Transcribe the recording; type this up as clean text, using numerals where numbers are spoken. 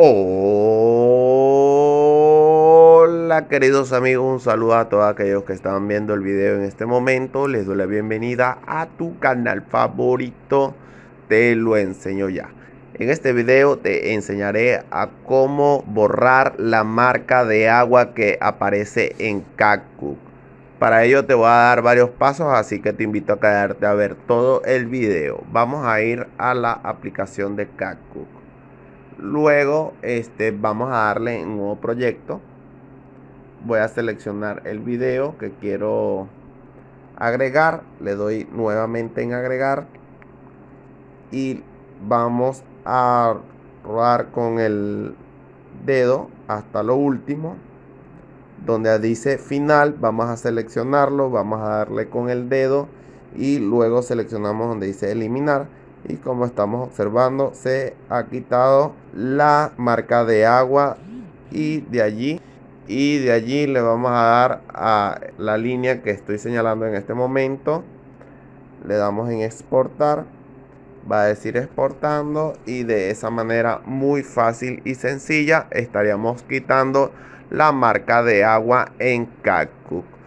Hola queridos amigos, un saludo a todos aquellos que están viendo el video en este momento. Les doy la bienvenida a tu canal favorito, Te lo enseño ya. En este video te enseñaré a cómo borrar la marca de agua que aparece en CapCut. Para ello te voy a dar varios pasos, así que te invito a quedarte a ver todo el video. Vamos a ir a la aplicación de CapCut. Luego vamos a darle en nuevo proyecto. Voy a seleccionar el video que quiero agregar. Le doy nuevamente en agregar. Y vamos a rodar con el dedo hasta lo último. Donde dice final, vamos a seleccionarlo. Vamos a darle con el dedo. Y luego seleccionamos donde dice eliminar. Y como estamos observando, se ha quitado la marca de agua. Y de allí le vamos a dar a la línea que estoy señalando en este momento. Le damos en exportar. Va a decir exportando. Y de esa manera muy fácil y sencilla estaríamos quitando la marca de agua en CapCut.